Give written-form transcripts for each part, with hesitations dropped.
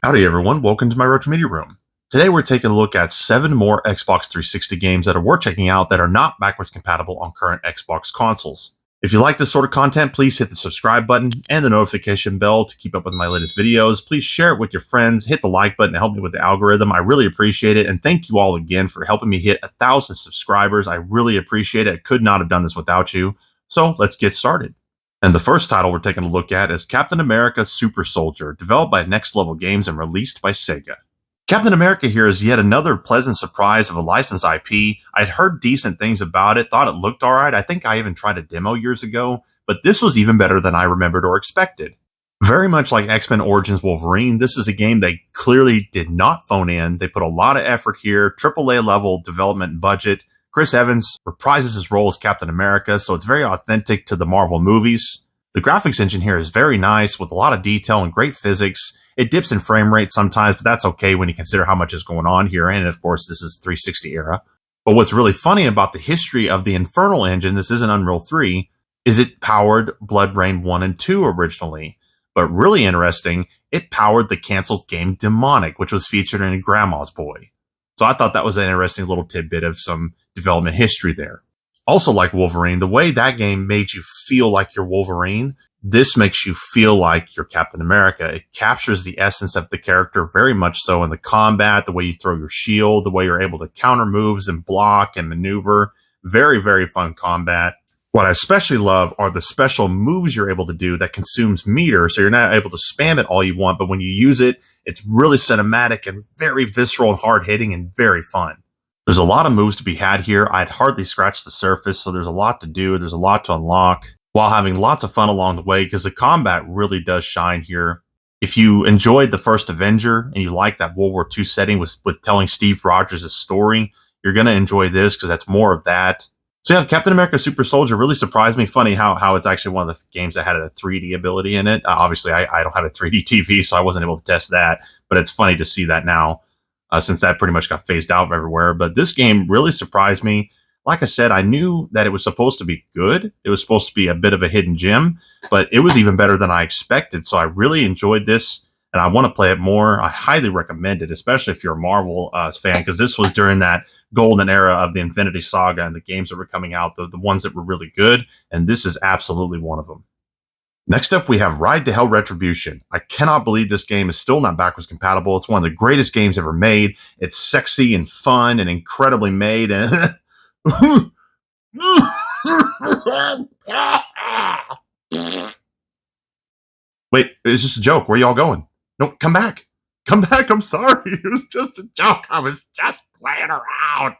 Howdy everyone, welcome to my Retro Media Room. Today we're taking a look at 7 more Xbox 360 games that are worth checking out that are not backwards compatible on current Xbox consoles. If you like this sort of content, please hit the subscribe button and the notification bell to keep up with my latest videos. Please share it with your friends, hit the like button to help me with the algorithm. I really appreciate it, and thank you all again for helping me hit 1,000 subscribers. I really appreciate it. I could not have done this without you. So let's get started. And the first title we're taking a look at is Captain America Super Soldier, developed by Next Level Games and released by Sega. Captain America here is yet another pleasant surprise of a licensed IP. I'd heard decent things about it, thought it looked alright. I think I even tried a demo years ago, but this was even better than I remembered or expected. Very much like X-Men Origins Wolverine, this is a game they clearly did not phone in. They put a lot of effort here, AAA level development and budget. Chris Evans reprises his role as Captain America, so it's very authentic to the Marvel movies. The graphics engine here is very nice with a lot of detail and great physics. It dips in frame rate sometimes, but that's okay when you consider how much is going on here, and of course this is 360 era. But what's really funny about the history of the Infernal engine, this isn't Unreal 3, is it powered Blood Rain 1 and 2 originally. But really interesting, it powered the canceled game Demonic, which was featured in Grandma's Boy. So I thought that was an interesting little tidbit of some development history there. Also, like Wolverine, the way that game made you feel like you're Wolverine, this makes you feel like you're Captain America. It captures the essence of the character very much so in the combat, the way you throw your shield, the way you're able to counter moves and block and maneuver. Very, very fun combat. What I especially love are the special moves you're able to do that consumes meter, so you're not able to spam it all you want, but when you use it, it's really cinematic and very visceral and hard-hitting and very fun. There's a lot of moves to be had here. I'd hardly scratched the surface, so there's a lot to do. There's a lot to unlock while having lots of fun along the way because the combat really does shine here. If you enjoyed the first Avenger and you like that World War II setting with telling Steve Rogers' story, you're going to enjoy this because that's more of that. So yeah, Captain America Super Soldier really surprised me. Funny how it's actually one of the games that had a 3D ability in it. Obviously, I don't have a 3D TV, so I wasn't able to test that. But it's funny to see that now, since that pretty much got phased out everywhere. But this game really surprised me. Like I said, I knew that it was supposed to be good. It was supposed to be a bit of a hidden gem, but it was even better than I expected. So I really enjoyed this, and I want to play it more. I highly recommend it, especially if you're a Marvel fan, because this was during that golden era of the Infinity Saga and the games that were coming out, the ones that were really good, and this is absolutely one of them. Next up, we have Ride to Hell Retribution. I cannot believe this game is still not backwards compatible. It's one of the greatest games ever made. It's sexy and fun and incredibly made. And wait, it's just a joke. Where y'all going? No, come back. Come back. I'm sorry. It was just a joke. I was just playing around.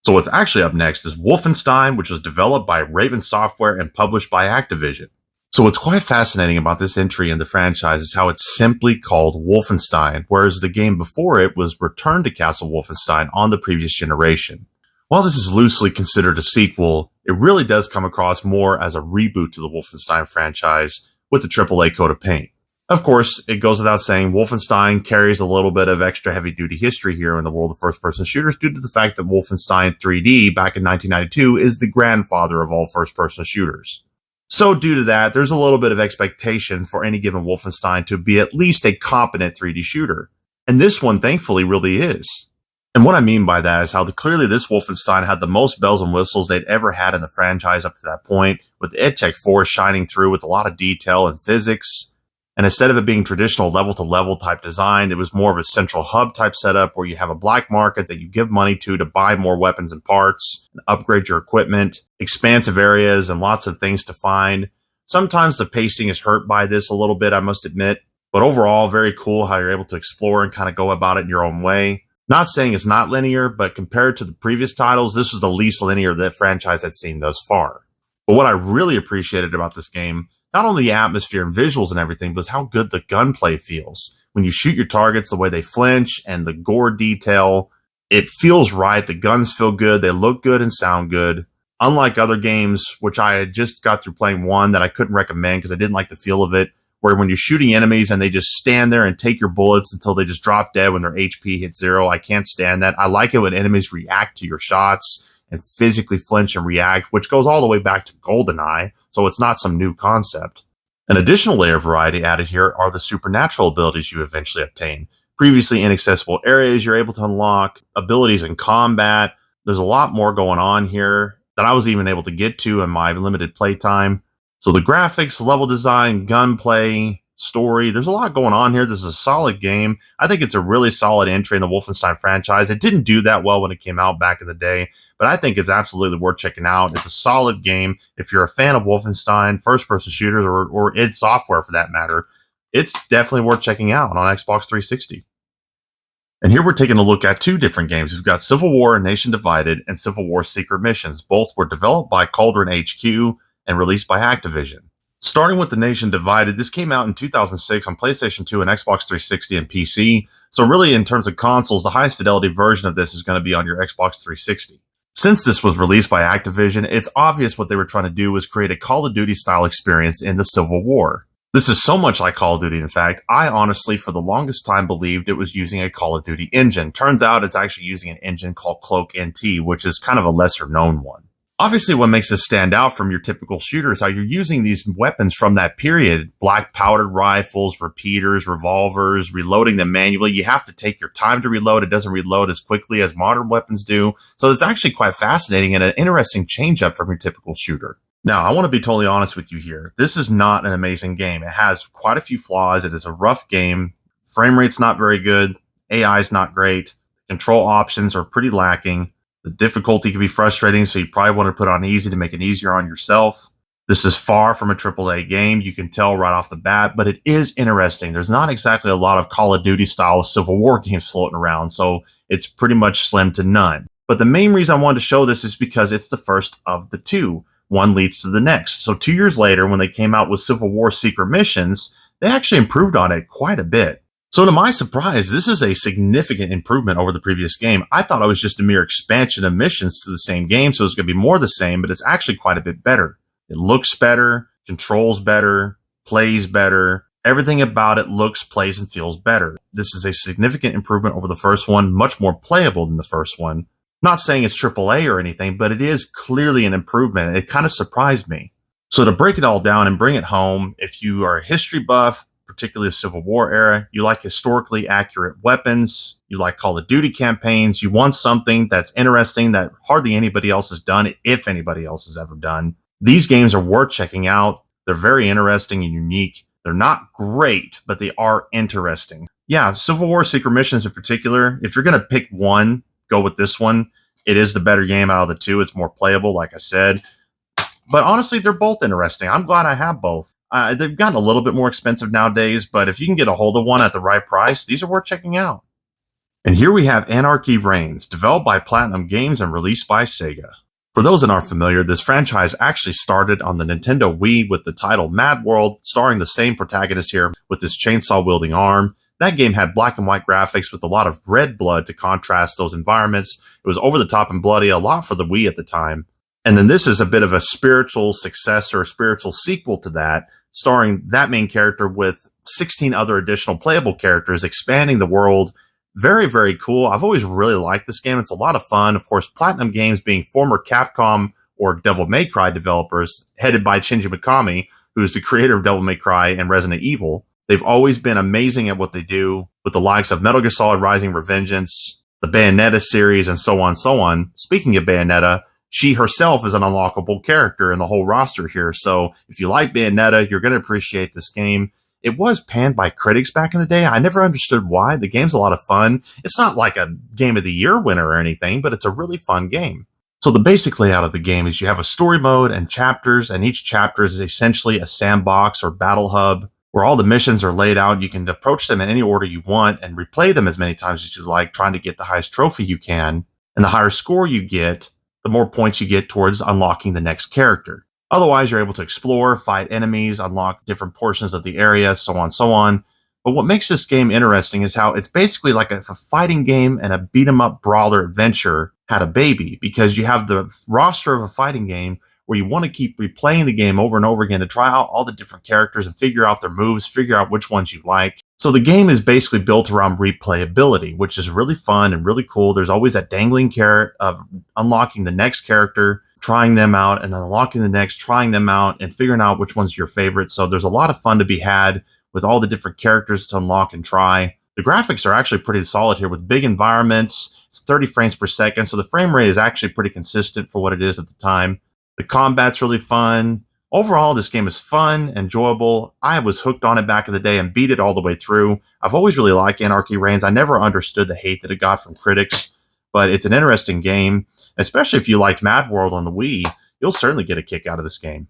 So what's actually up next is Wolfenstein, which was developed by Raven Software and published by Activision. So what's quite fascinating about this entry in the franchise is how it's simply called Wolfenstein, whereas the game before it was Return to Castle Wolfenstein on the previous generation. While this is loosely considered a sequel, it really does come across more as a reboot to the Wolfenstein franchise with the AAA coat of paint. Of course, it goes without saying, Wolfenstein carries a little bit of extra heavy-duty history here in the world of first-person shooters due to the fact that Wolfenstein 3D back in 1992 is the grandfather of all first-person shooters. So due to that, there's a little bit of expectation for any given Wolfenstein to be at least a competent 3D shooter. And this one, thankfully, really is. And what I mean by that is how clearly this Wolfenstein had the most bells and whistles they'd ever had in the franchise up to that point, with the EdTech Force shining through with a lot of detail and physics. And instead of it being traditional level-to-level type design, it was more of a central hub type setup where you have a black market that you give money to buy more weapons and parts, and upgrade your equipment, expansive areas, and lots of things to find. Sometimes the pacing is hurt by this a little bit, I must admit. But overall, very cool how you're able to explore and kind of go about it in your own way. Not saying it's not linear, but compared to the previous titles, this was the least linear that franchise had seen thus far. But what I really appreciated about this game, not only the atmosphere and visuals and everything, but how good the gunplay feels. When you shoot your targets, the way they flinch and the gore detail, it feels right. The guns feel good. They look good and sound good. Unlike other games, which I had just got through playing one that I couldn't recommend because I didn't like the feel of it, where when you're shooting enemies and they just stand there and take your bullets until they just drop dead when their HP hits 0, I can't stand that. I like it when enemies react to your shots and physically flinch and react, which goes all the way back to GoldenEye, so it's not some new concept. An additional layer of variety added here are the supernatural abilities you eventually obtain. Previously inaccessible areas you're able to unlock, abilities in combat. There's a lot more going on here that I was even able to get to in my limited playtime. So the graphics, level design, gunplay, story, there's a lot going on here. This is a solid game. I think it's a really solid entry in the Wolfenstein franchise. It didn't do that well when it came out back in the day, but I think it's absolutely worth checking out. It's a solid game. If you're a fan of Wolfenstein, first-person shooters, or id Software for that matter, it's definitely worth checking out on Xbox 360. And here we're taking a look at two different games. We've got Civil War Nation Divided and Civil War Secret Missions. Both were developed by Cauldron HQ and released by Activision. Starting with The Nation Divided, this came out in 2006 on PlayStation 2 and Xbox 360 and PC. So really, in terms of consoles, the highest fidelity version of this is going to be on your Xbox 360. Since this was released by Activision, it's obvious what they were trying to do was create a Call of Duty style experience in the Civil War. This is so much like Call of Duty, in fact, I honestly, for the longest time, believed it was using a Call of Duty engine. Turns out it's actually using an engine called Cloak NT, which is kind of a lesser known one. Obviously, what makes this stand out from your typical shooter is how you're using these weapons from that period. Black powdered rifles, repeaters, revolvers, reloading them manually. You have to take your time to reload. It doesn't reload as quickly as modern weapons do. So it's actually quite fascinating and an interesting change up from your typical shooter. Now, I want to be totally honest with you here. This is not an amazing game. It has quite a few flaws. It is a rough game. Frame rate's not very good. AI is not great. Control options are pretty lacking. The difficulty can be frustrating, so you probably want to put on easy to make it easier on yourself. This is far from a AAA game. You can tell right off the bat, but it is interesting. There's not exactly a lot of Call of Duty style Civil War games floating around, so it's pretty much slim to none. But the main reason I wanted to show this is because it's the first of the two. One leads to the next. So 2 years later, when they came out with Civil War Secret Missions, they actually improved on it quite a bit. So to my surprise, this is a significant improvement over the previous game. I thought it was just a mere expansion of missions to the same game, so it's going to be more the same, but it's actually quite a bit better. It looks better, controls better, plays better. Everything about it looks, plays, and feels better. This is a significant improvement over the first one, much more playable than the first one. Not saying it's AAA or anything, but it is clearly an improvement. It kind of surprised me. So to break it all down and bring it home, if you are a history buff, particularly the Civil War era, you like historically accurate weapons, you like Call of Duty campaigns, you want something that's interesting that hardly anybody else has done, if anybody else has ever done, these games are worth checking out. They're very interesting and unique. They're not great, but they are interesting. Yeah, Civil War Secret Missions in particular, if you're going to pick one, go with this one. It is the better game out of the two. It's more playable, like I said. But honestly, they're both interesting. I'm glad I have both. They've gotten a little bit more expensive nowadays, but if you can get a hold of one at the right price, these are worth checking out. And here we have Anarchy Reigns, developed by Platinum Games and released by Sega. For those that aren't familiar, this franchise actually started on the Nintendo Wii with the title Mad World, starring the same protagonist here with this chainsaw-wielding arm. That game had black and white graphics with a lot of red blood to contrast those environments. It was over the top and bloody, a lot for the Wii at the time. And then this is a bit of a spiritual successor, a spiritual sequel to that, starring that main character with 16 other additional playable characters, expanding the world. Very, very cool. I've always really liked this game. It's a lot of fun. Of course, Platinum Games being former Capcom or Devil May Cry developers, headed by Shinji Mikami, who is the creator of Devil May Cry and Resident Evil. They've always been amazing at what they do with the likes of Metal Gear Solid Rising Revengeance, the Bayonetta series, and so on, so on. Speaking of Bayonetta, she herself is an unlockable character in the whole roster here. So if you like Bayonetta, you're going to appreciate this game. It was panned by critics back in the day. I never understood why. The game's a lot of fun. It's not like a Game of the Year winner or anything, but it's a really fun game. So the basic layout of the game is you have a story mode and chapters, and each chapter is essentially a sandbox or battle hub where all the missions are laid out. You can approach them in any order you want and replay them as many times as you like, trying to get the highest trophy you can. And the higher score you get, the more points you get towards unlocking the next character. Otherwise, you're able to explore, fight enemies, unlock different portions of the area, so on, so on. But what makes this game interesting is how it's basically like if a fighting game and a beat-em-up brawler adventure had a baby, because you have the roster of a fighting game where you want to keep replaying the game over and over again to try out all the different characters and figure out their moves, figure out which ones you like. So the game is basically built around replayability, which is really fun and really cool. There's always that dangling carrot of unlocking the next character, trying them out and then unlocking the next, trying them out and figuring out which one's your favorite. So there's a lot of fun to be had with all the different characters to unlock and try. The graphics are actually pretty solid here with big environments. It's 30 frames per second, so the frame rate is actually pretty consistent for what it is at the time. The combat's really fun. Overall, this game is fun, enjoyable. I was hooked on it back in the day and beat it all the way through. I've always really liked Anarchy Reigns. I never understood the hate that it got from critics, but it's an interesting game. Especially if you liked Mad World on the Wii, you'll certainly get a kick out of this game.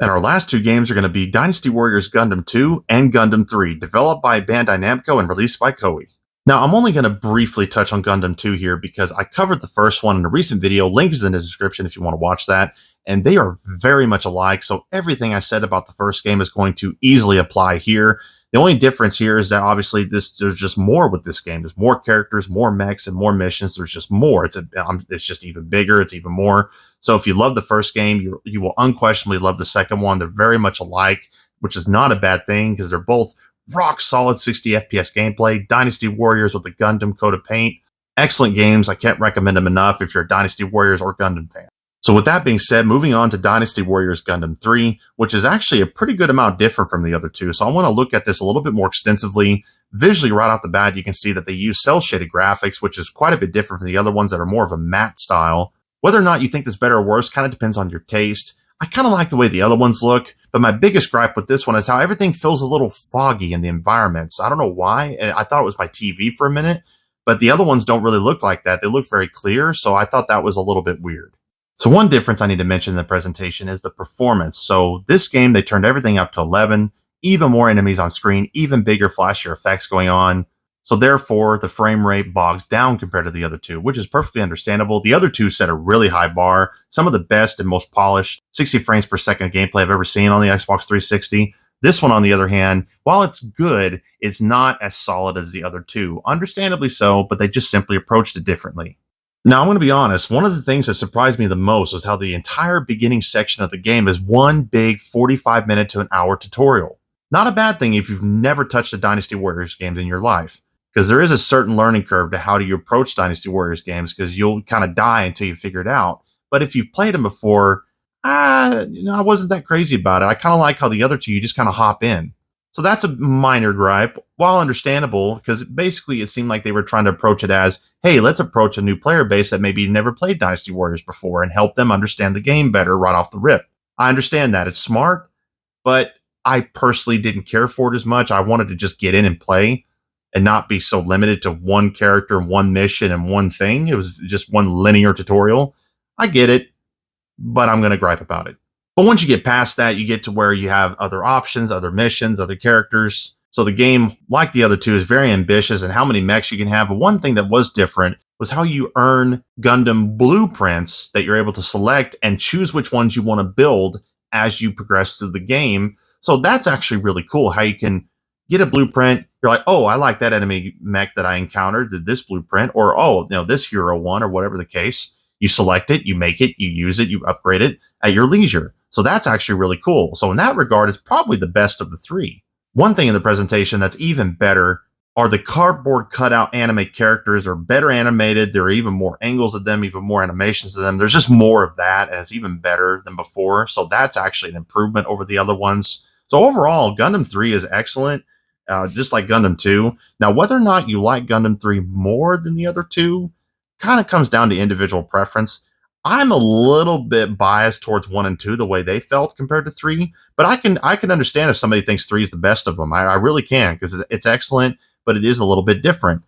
And our last two games are going to be Dynasty Warriors Gundam 2 and Gundam 3, developed by Bandai Namco and released by Koei. Now, I'm only going to briefly touch on Gundam 2 here because I covered the first one in a recent video. Link is in the description if you want to watch that. And they are very much alike, so everything I said about the first game is going to easily apply here. The only difference here is that obviously there's just more with this game. There's more characters, more mechs, and more missions. There's just more. It's just even bigger. It's even more. So if you love the first game, you will unquestionably love the second one. They're very much alike, which is not a bad thing because they're both rock solid 60 FPS gameplay. Dynasty Warriors with the Gundam coat of paint. Excellent games. I can't recommend them enough if you're a Dynasty Warriors or Gundam fan. So with that being said, moving on to Dynasty Warriors Gundam 3, which is actually a pretty good amount different from the other two. So I want to look at this a little bit more extensively. Visually, right off the bat, you can see that they use cel-shaded graphics, which is quite a bit different from the other ones that are more of a matte style. Whether or not you think this better or worse kind of depends on your taste. I kind of like the way the other ones look, but my biggest gripe with this one is how everything feels a little foggy in the environments. I don't know why. I thought it was my TV for a minute, but the other ones don't really look like that. They look very clear, so I thought that was a little bit weird. So one difference I need to mention in the presentation is the performance. So this game, they turned everything up to 11, even more enemies on screen, even bigger, flashier effects going on. So therefore, the frame rate bogs down compared to the other two, which is perfectly understandable. The other two set a really high bar, some of the best and most polished 60 frames per second gameplay I've ever seen on the Xbox 360. This one, on the other hand, while it's good, it's not as solid as the other two. Understandably so, but they just simply approached it differently. Now, I'm going to be honest, one of the things that surprised me the most was how the entire beginning section of the game is one big 45-minute to an hour tutorial. Not a bad thing if you've never touched a Dynasty Warriors game in your life, because there is a certain learning curve to how do you approach Dynasty Warriors games, because you'll kind of die until you figure it out. But if you've played them before, I wasn't that crazy about it. I kind of like how the other two, you just kind of hop in. So that's a minor gripe, while understandable, because basically it seemed like they were trying to approach it as, hey, let's approach a new player base that maybe never played Dynasty Warriors before and help them understand the game better right off the rip. I understand that. It's smart, but I personally didn't care for it as much. I wanted to just get in and play and not be so limited to one character, one mission, and one thing. It was just one linear tutorial. I get it, but I'm going to gripe about it. But once you get past that, you get to where you have other options, other missions, other characters. So the game, like the other two, is very ambitious in how many mechs you can have. But one thing that was different was how you earn Gundam blueprints that you're able to select and choose which ones you want to build as you progress through the game. So that's actually really cool, how you can get a blueprint. You're like, oh, I like that enemy mech that I encountered, this blueprint, or, oh, this hero one, or whatever the case. You select it, you make it, you use it, you upgrade it at your leisure. So that's actually really cool. So in that regard, it's probably the best of the three. One thing in the presentation that's even better are the cardboard cutout anime characters are better animated. There are even more angles of them, even more animations of them. There's just more of that, and it's even better than before. So that's actually an improvement over the other ones. So overall, Gundam 3 is excellent, just like Gundam 2. Now, whether or not you like Gundam 3 more than the other two kind of comes down to individual preference. I'm a little bit biased towards 1 and 2, the way they felt compared to 3, but I can understand if somebody thinks 3 is the best of them. I really can, because it's excellent, but it is a little bit different.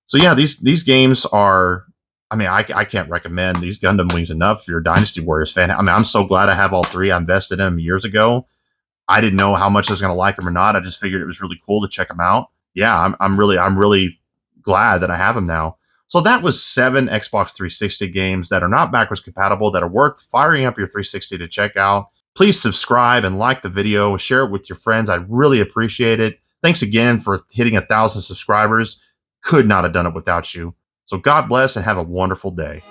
So yeah, these games are, I can't recommend these Gundam Wings enough if you're a Dynasty Warriors fan. I'm so glad I have all 3. I invested in them years ago. I didn't know how much I was going to like them or not. I just figured it was really cool to check them out. Yeah, I'm really glad that I have them now. So that was 7 Xbox 360 games that are not backwards compatible, that are worth firing up your 360 to check out. Please subscribe and like the video, share it with your friends. I'd really appreciate it. Thanks again for hitting 1,000 subscribers. Could not have done it without you. So God bless and have a wonderful day.